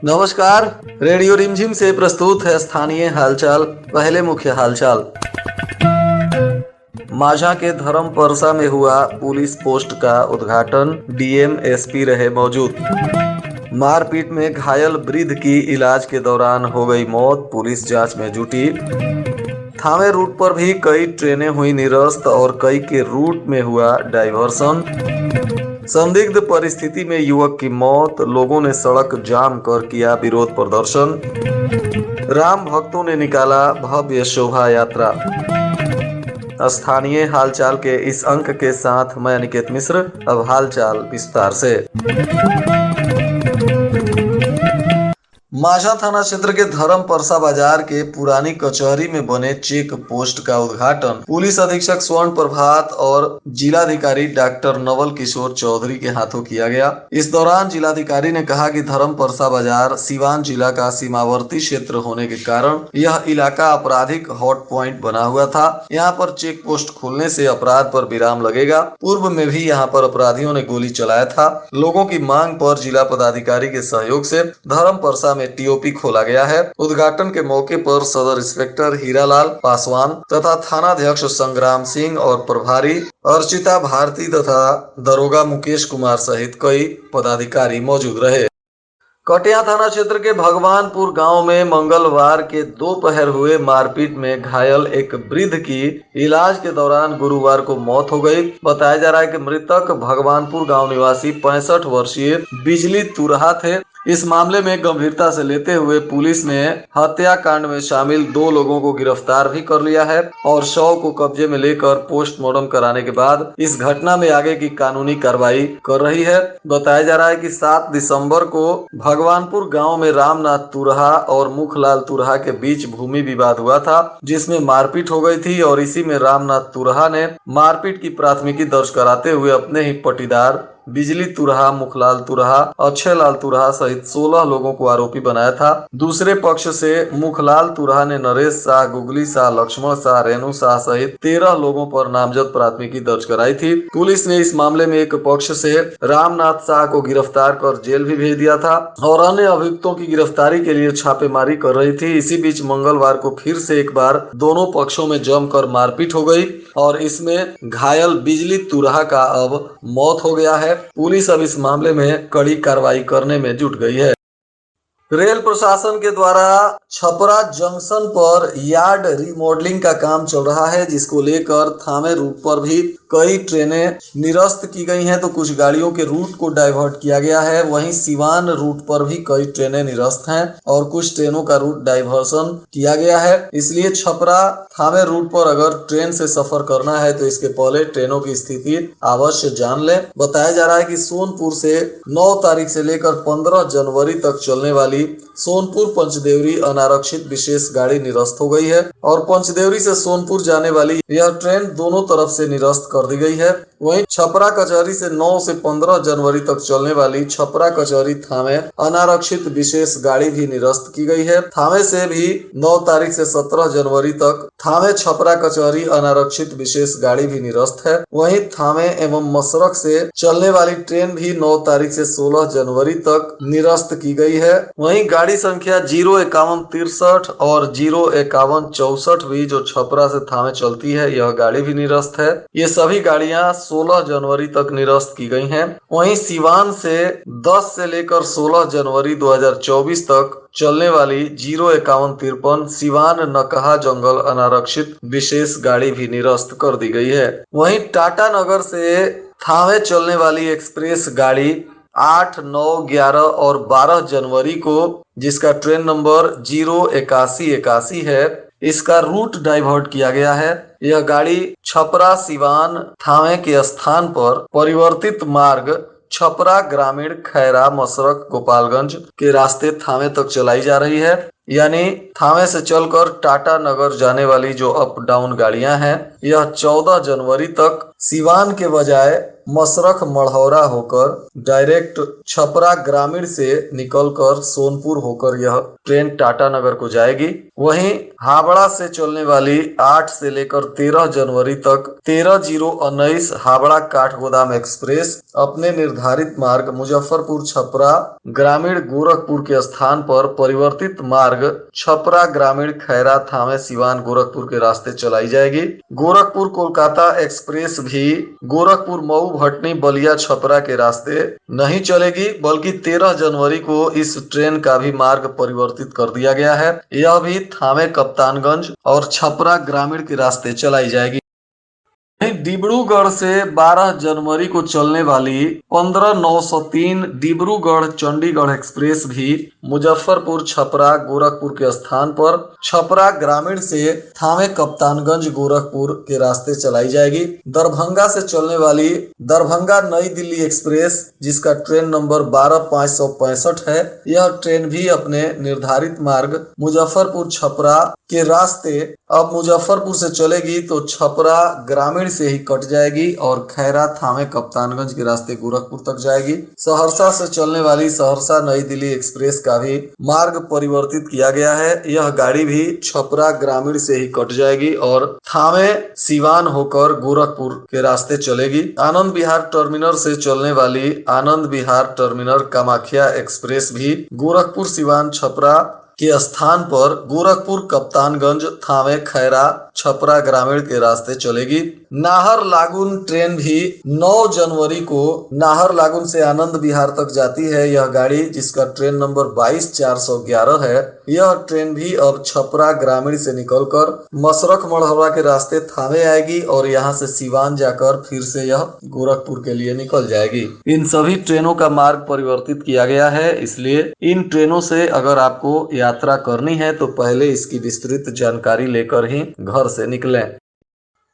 नमस्कार। रेडियो रिमझिम से प्रस्तुत है स्थानीय हालचाल। पहले मुख्य हालचाल। माझा के धर्म परसा में हुआ पुलिस पोस्ट का उद्घाटन, डीएम एसपी रहे मौजूद। मारपीट में घायल वृद्ध की इलाज के दौरान हो गई मौत, पुलिस जांच में जुटी। थावे रूट पर भी कई ट्रेनें हुई निरस्त और कई के रूट में हुआ डाइवर्सन। संदिग्ध परिस्थिति में युवक की मौत, लोगों ने सड़क जाम कर किया विरोध प्रदर्शन। राम भक्तों ने निकाला भव्य शोभा यात्रा। स्थानीय हालचाल के इस अंक के साथ मैं अनिकेत मिश्र। अब हालचाल विस्तार से। माझा थाना क्षेत्र के धर्म परसा बाजार के पुरानी कचहरी में बने चेक पोस्ट का उद्घाटन पुलिस अधीक्षक स्वर्ण प्रभात और जिलाधिकारी डॉक्टर नवल किशोर चौधरी के हाथों किया गया। इस दौरान जिलाधिकारी ने कहा कि धर्म परसा बाजार सीवान जिला का सीमावर्ती क्षेत्र होने के कारण यह इलाका आपराधिक हॉट पॉइंट बना हुआ था। यहाँ पर चेक पोस्ट खोलने से अपराध पर विराम लगेगा। पूर्व में भी यहाँ पर अपराधियों ने गोली चलाया था। लोगों की मांग पर जिला पदाधिकारी के सहयोग से धर्म परसा में टीओपी खोला गया है। उद्घाटन के मौके पर सदर इंस्पेक्टर हीरालाल पासवान तथा थानाध्यक्ष संग्राम सिंह और प्रभारी अर्चिता भारती तथा दरोगा मुकेश कुमार सहित कई पदाधिकारी मौजूद रहे। कटिया थाना क्षेत्र के भगवानपुर गांव में मंगलवार के दोपहर हुए मारपीट में घायल एक वृद्ध की इलाज के दौरान गुरुवार को मौत हो गई। बताया जा रहा है कि मृतक भगवानपुर गांव निवासी 65 वर्षीय बिजली तुरहा थे। इस मामले में गंभीरता से लेते हुए पुलिस ने हत्याकांड में शामिल 2 लोगों को गिरफ्तार भी कर लिया है और शव को कब्जे में लेकर पोस्टमार्टम कराने के बाद इस घटना में आगे की कानूनी कार्रवाई कर रही है। बताया जा रहा है कि 7 दिसंबर को भगवानपुर गांव में रामनाथ तुरहा और मुखलाल तुरहा के बीच भूमि विवाद हुआ था, जिसमें मारपीट हो गई थी और इसी में रामनाथ तुरहा ने मारपीट की प्राथमिकी दर्ज कराते हुए अपने ही पटीदार बिजली तुरहा, मुखलाल तुरहा, अक्षय लाल तुरहा सहित 16 लोगों को आरोपी बनाया था। दूसरे पक्ष से मुखलाल तुरहा ने नरेश शाह, गुगली शाह, लक्ष्मण शाह, रेणु शाह सहित 13 लोगों पर नामजद प्राथमिकी दर्ज कराई थी। पुलिस ने इस मामले में एक पक्ष से रामनाथ शाह को गिरफ्तार कर जेल भी भेज दिया था और अन्य अभियुक्तों की गिरफ्तारी के लिए छापेमारी कर रही थी। इसी बीच मंगलवार को फिर से एक बार दोनों पक्षों में जमकर मारपीट हो गई और इसमें घायल बिजली तुरहा का अब मौत हो गया है। पुलिस अब इस मामले में कड़ी कार्रवाई करने में जुट गई है। रेल प्रशासन के द्वारा छपरा जंक्शन पर यार्ड रिमॉडलिंग का काम चल रहा है, जिसको लेकर थामे रूट पर भी कई ट्रेनें निरस्त की गई हैं, तो कुछ गाड़ियों के रूट को डाइवर्ट किया गया है। वहीं सिवान रूट पर भी कई ट्रेनें निरस्त हैं और कुछ ट्रेनों का रूट डाइवर्सन किया गया है। इसलिए छपरा थामे रूट पर अगर ट्रेन से सफर करना है तो इसके पहले ट्रेनों की स्थिति अवश्य जान लें। बताया जा रहा है कि सोनपुर से 9 तारीख से लेकर 15 जनवरी तक चलने वाली सोनपुर पंचदेवरी अनारक्षित विशेष गाड़ी निरस्त हो गई है और पंचदेवरी से सोनपुर जाने वाली यह ट्रेन दोनों तरफ से निरस्त कर दी गई है। वहीं छपरा कचहरी से 9 से 15 जनवरी तक चलने वाली छपरा कचहरी थामे अनारक्षित विशेष गाड़ी भी निरस्त की गई है। थामे से भी 9 तारीख से 17 जनवरी तक थामे छपरा कचहरी अनारक्षित विशेष गाड़ी भी निरस्त है। वहीं थामे एवं मसरक से चलने वाली ट्रेन भी 9 तारीख से 16 जनवरी तक निरस्त की गई है। वहीं गाड़ी संख्या 05163 और 05164 भी जो छपरा से थामे चलती है, यह गाड़ी भी निरस्त है। ये सभी गाड़ियां 16 जनवरी तक निरस्त की गई हैं। वहीं सिवान से 10 से लेकर 16 जनवरी 2024 तक चलने वाली 05153 सिवान नकहा जंगल अनारक्षित विशेष गाड़ी भी निरस्त कर दी गई है। वहीं टाटा नगर से थावे चलने वाली एक्सप्रेस गाड़ी 8, 9, 11 और 12 जनवरी को, जिसका ट्रेन नंबर 08181 है, इसका रूट डाइवर्ट किया गया है। यह गाड़ी छपरा सिवान थावे के स्थान पर परिवर्तित मार्ग छपरा ग्रामीण खैरा मसरक गोपालगंज के रास्ते थावे तक चलाई जा रही है। यानी थावे से चलकर टाटा नगर जाने वाली जो अप डाउन गाड़ियां हैं, यह 14 जनवरी तक सिवान के बजाय मसरख मढ़ौरा होकर डायरेक्ट छपरा ग्रामीण से निकलकर सोनपुर होकर यह ट्रेन टाटा नगर को जाएगी। वहीं हावड़ा से चलने वाली 8 से लेकर 13 जनवरी तक 13019 हावड़ा काठगोदाम एक्सप्रेस अपने निर्धारित मार्ग मुजफ्फरपुर छपरा ग्रामीण गोरखपुर के स्थान पर परिवर्तित मार्ग छपरा ग्रामीण खैरा थावे सिवान गोरखपुर के रास्ते चलाई जाएगी। गोरखपुर कोलकाता एक्सप्रेस भी गोरखपुर मऊ भटनी बलिया छपरा के रास्ते नहीं चलेगी, बल्कि 13 जनवरी को इस ट्रेन का भी मार्ग परिवर्तित कर दिया गया है। यह भी थावे कप्तानगंज और छपरा ग्रामीण के रास्ते चलाई जाएगी। डिब्रूगढ़ से 12 जनवरी को चलने वाली 15903 डिब्रूगढ़ चंडीगढ़ एक्सप्रेस भी मुजफ्फरपुर छपरा गोरखपुर के स्थान पर छपरा ग्रामीण से थावे कप्तानगंज गोरखपुर के रास्ते चलाई जाएगी। दरभंगा से चलने वाली दरभंगा नई दिल्ली एक्सप्रेस, जिसका ट्रेन नंबर 12565 है, यह ट्रेन भी अपने निर्धारित मार्ग मुजफ्फरपुर छपरा के रास्ते अब मुजफ्फरपुर से चलेगी तो छपरा ग्रामीण से ही कट जाएगी और खैरा थावे कप्तानगंज के रास्ते गोरखपुर तक जाएगी। सहरसा से चलने वाली सहरसा नई दिल्ली एक्सप्रेस का भी मार्ग परिवर्तित किया गया है। यह गाड़ी भी छपरा ग्रामीण से ही कट जाएगी और थावे सिवान होकर गोरखपुर के रास्ते चलेगी। आनंद विहार टर्मिनल से चलने वाली आनंद विहार टर्मिनल कामाख्या एक्सप्रेस भी गोरखपुर सिवान छपरा के स्थान पर गोरखपुर कप्तानगंज थावे खैरा छपरा ग्रामीण के रास्ते चलेगी। नाहर लागुन ट्रेन भी 9 जनवरी को नाहर लागुन से आनंद विहार तक जाती है। यह गाड़ी, जिसका ट्रेन नंबर 22411 है, यह ट्रेन भी अब छपरा ग्रामीण से निकलकर मसरख मढ़ौरा के रास्ते थावे आएगी और यहां से सिवान जाकर फिर से यह गोरखपुर के लिए निकल जाएगी। इन सभी ट्रेनों का मार्ग परिवर्तित किया गया है, इसलिए इन ट्रेनों से अगर आपको यात्रा करनी है तो पहले इसकी विस्तृत जानकारी लेकर ही घर से निकलें।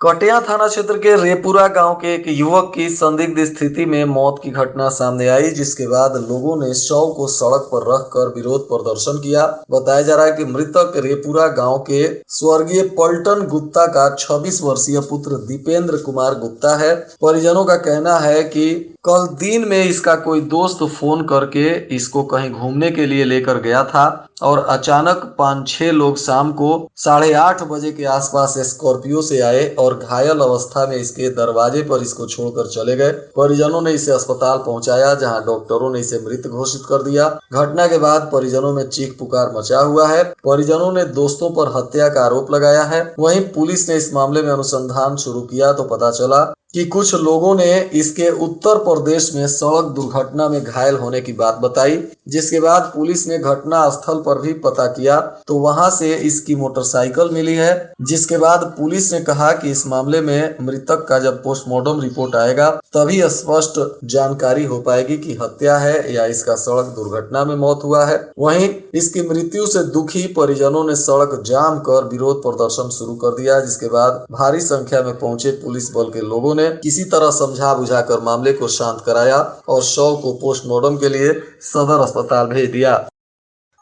कटिया थाना क्षेत्र के रेपुरा गांव के एक युवक की संदिग्ध स्थिति में मौत की घटना सामने आई, जिसके बाद लोगों ने शव को सड़क पर रखकर विरोध प्रदर्शन किया। बताया जा रहा है कि मृतक रेपुरा गांव के स्वर्गीय पलटन गुप्ता का 26 वर्षीय पुत्र दीपेंद्र कुमार गुप्ता है। परिजनों का कहना है कि कल दिन में इसका कोई दोस्त फोन करके इसको कहीं घूमने के लिए लेकर गया था और अचानक 5-6 लोग शाम को 8:30 बजे के आसपास स्कॉर्पियो से आए और घायल अवस्था में इसके दरवाजे पर इसको छोड़कर चले गए। परिजनों ने इसे अस्पताल पहुंचाया, जहां डॉक्टरों ने इसे मृत घोषित कर दिया। घटना के बाद परिजनों में चीख पुकार मचा हुआ है। परिजनों ने दोस्तों पर हत्या का आरोप लगाया है। वहीं पुलिस ने इस मामले में अनुसंधान शुरू किया तो पता चला कि कुछ लोगों ने इसके उत्तर प्रदेश में सड़क दुर्घटना में घायल होने की बात बताई, जिसके बाद पुलिस ने घटना स्थल पर भी पता किया तो वहां से इसकी मोटरसाइकिल मिली है। जिसके बाद पुलिस ने कहा कि इस मामले में मृतक का जब पोस्टमार्टम रिपोर्ट आएगा तभी स्पष्ट जानकारी हो पाएगी कि हत्या है या इसका सड़क दुर्घटना में मौत हुआ है। वहीं इसकी मृत्यु से दुखी परिजनों ने सड़क जाम कर विरोध प्रदर्शन शुरू कर दिया, जिसके बाद भारी संख्या में पहुंचे पुलिस बल के लोगों ने किसी तरह समझा बुझाकर मामले को शांत कराया और शव को पोस्टमार्टम के लिए सदर अस्पताल भेज दिया।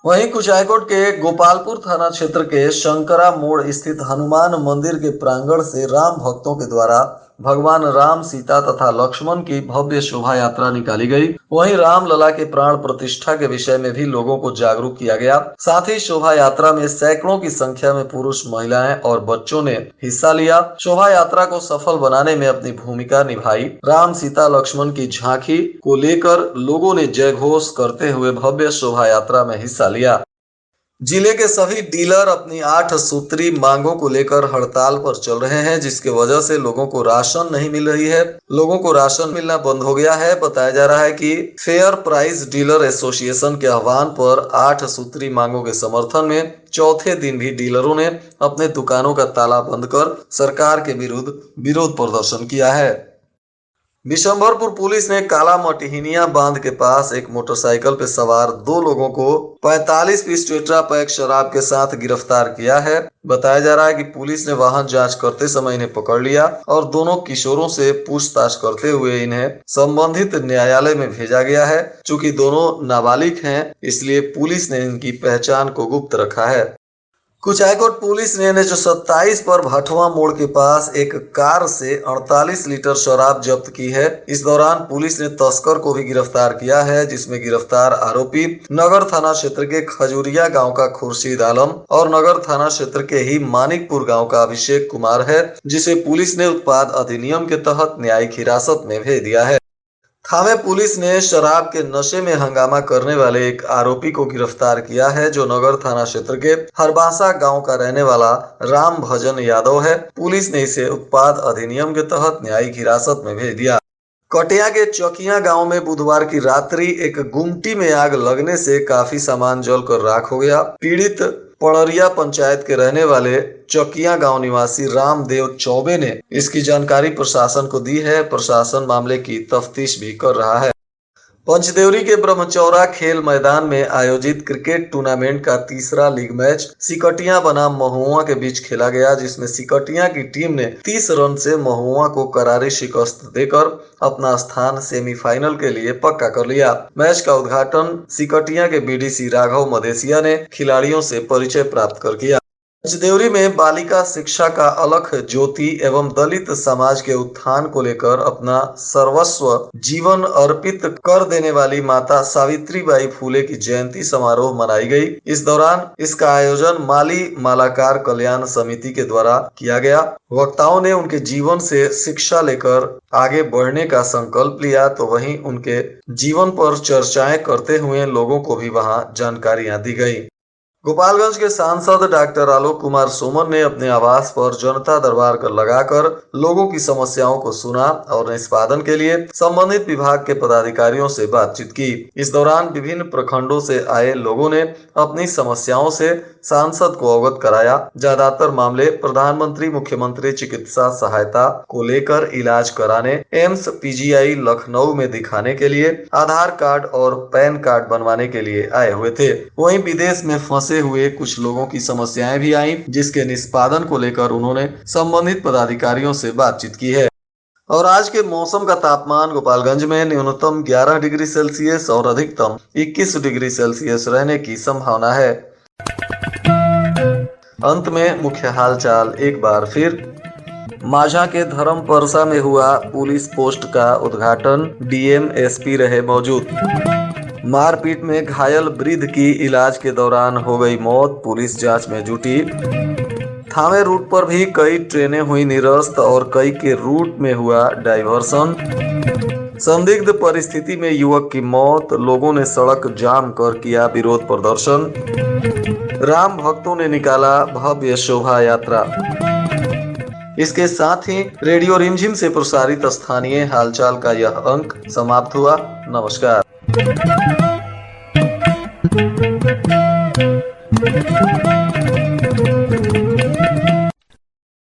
वहीं कुचायकोट के गोपालपुर थाना क्षेत्र के शंकरा मोड़ स्थित हनुमान मंदिर के प्रांगण से राम भक्तों के द्वारा भगवान राम, सीता तथा लक्ष्मण की भव्य शोभा यात्रा निकाली गई। वहीं राम लला के प्राण प्रतिष्ठा के विषय में भी लोगों को जागरूक किया गया। साथ ही शोभा यात्रा में सैकड़ों की संख्या में पुरुष, महिलाएं और बच्चों ने हिस्सा लिया। शोभा यात्रा को सफल बनाने में अपनी भूमिका निभाई। राम, सीता, लक्ष्मण की झांकी को लेकर लोगों ने जय घोष करते हुए भव्य शोभा यात्रा में हिस्सा लिया। जिले के सभी डीलर अपनी 8 सूत्री मांगों को लेकर हड़ताल पर चल रहे हैं, जिसके वजह से लोगों को राशन नहीं मिल रही है। लोगों को राशन मिलना बंद हो गया है। बताया जा रहा है कि फेयर प्राइस डीलर एसोसिएशन के आह्वान पर 8 सूत्री मांगों के समर्थन में चौथे दिन भी डीलरों ने अपने दुकानों का ताला बंद कर सरकार के विरुद्ध विरोध प्रदर्शन किया है। बिशंभरपुर पुलिस ने काला मटिहिनिया बांध के पास एक मोटरसाइकिल पे सवार दो लोगों को 45 पीस टेट्रा पैक शराब के साथ गिरफ्तार किया है। बताया जा रहा है कि पुलिस ने वाहन जांच करते समय इन्हें पकड़ लिया और दोनों किशोरों से पूछताछ करते हुए इन्हें संबंधित न्यायालय में भेजा गया है। चूंकि दोनों नाबालिग हैं, इसलिए पुलिस ने इनकी पहचान को गुप्त रखा है। कुचायकोट पुलिस ने NH-27 पर भटवा मोड़ के पास एक कार से 48 लीटर शराब जब्त की है। इस दौरान पुलिस ने तस्कर को भी गिरफ्तार किया है, जिसमें गिरफ्तार आरोपी नगर थाना क्षेत्र के खजूरिया गांव का खुर्शीद आलम और नगर थाना क्षेत्र के ही मानिकपुर गांव का अभिषेक कुमार है, जिसे पुलिस ने उत्पाद अधिनियम के तहत न्यायिक हिरासत में भेज दिया है। थावे पुलिस ने शराब के नशे में हंगामा करने वाले एक आरोपी को गिरफ्तार किया है, जो नगर थाना क्षेत्र के हरबासा गांव का रहने वाला राम भजन यादव है। पुलिस ने इसे उत्पाद अधिनियम के तहत न्यायिक हिरासत में भेज दिया। कटिया के चकिया गांव में बुधवार की रात्रि एक गुमटी में आग लगने से काफी सामान जलकर राख हो गया। पीड़ित पड़रिया पंचायत के रहने वाले चकिया गांव निवासी रामदेव चौबे ने इसकी जानकारी प्रशासन को दी है। प्रशासन मामले की तफ्तीश भी कर रहा है। पंचदेवरी के ब्रह्मचौरा खेल मैदान में आयोजित क्रिकेट टूर्नामेंट का तीसरा लीग मैच सिकटिया बनाम महुआ के बीच खेला गया, जिसमें सिकटिया की टीम ने 30 रन से महुआ को करारी शिकस्त देकर अपना स्थान सेमीफाइनल के लिए पक्का कर लिया। मैच का उद्घाटन सिकटिया के BDC राघव मदेसिया ने खिलाड़ियों से परिचय प्राप्त कर किया। पंचदेवरी में बालिका शिक्षा का अलख ज्योति एवं दलित समाज के उत्थान को लेकर अपना सर्वस्व जीवन अर्पित कर देने वाली माता सावित्रीबाई फूले की जयंती समारोह मनाई गई। इस दौरान इसका आयोजन माली मालाकार कल्याण समिति के द्वारा किया गया। वक्ताओं ने उनके जीवन से शिक्षा लेकर आगे बढ़ने का संकल्प लिया, तो वहीं उनके जीवन पर चर्चाएं करते हुए लोगों को भी वहां जानकारियां दी गई। गोपालगंज के सांसद डॉक्टर आलोक कुमार सोमन ने अपने आवास पर जनता दरबार लगाकर लोगों की समस्याओं को सुना और निष्पादन के लिए संबंधित विभाग के पदाधिकारियों से बातचीत की। इस दौरान विभिन्न प्रखंडों से आए लोगों ने अपनी समस्याओं से सांसद को अवगत कराया। ज्यादातर मामले प्रधानमंत्री मुख्यमंत्री चिकित्सा सहायता को लेकर इलाज कराने, एम्स PGI लखनऊ में दिखाने के लिए, आधार कार्ड और पैन कार्ड बनवाने के लिए आए हुए थे। वहीं विदेश में फंसे हुए कुछ लोगों की समस्याएं भी आईं, जिसके निष्पादन को लेकर उन्होंने संबंधित पदाधिकारियों से बातचीत की है। और आज के मौसम का तापमान गोपालगंज में न्यूनतम 11 डिग्री सेल्सियस और अधिकतम 21 डिग्री सेल्सियस रहने की संभावना है। अंत में मुख्य हालचाल एक बार फिर। माझा के धर्म परसा में हुआ पुलिस पोस्ट का उद्घाटन, DM SP रहे मौजूद। मारपीट में घायल वृद्ध की इलाज के दौरान हो गई मौत, पुलिस जांच में जुटी। थावे रूट पर भी कई ट्रेनें हुई निरस्त और कई के रूट में हुआ डाइवर्सन। संदिग्ध परिस्थिति में युवक की मौत, लोगों ने सड़क जाम कर किया विरोध प्रदर्शन। राम भक्तों ने निकाला भव्य शोभा यात्रा। इसके साथ ही रेडियो रिमझिम से प्रसारित स्थानीय हालचाल का यह अंक समाप्त हुआ। नमस्कार।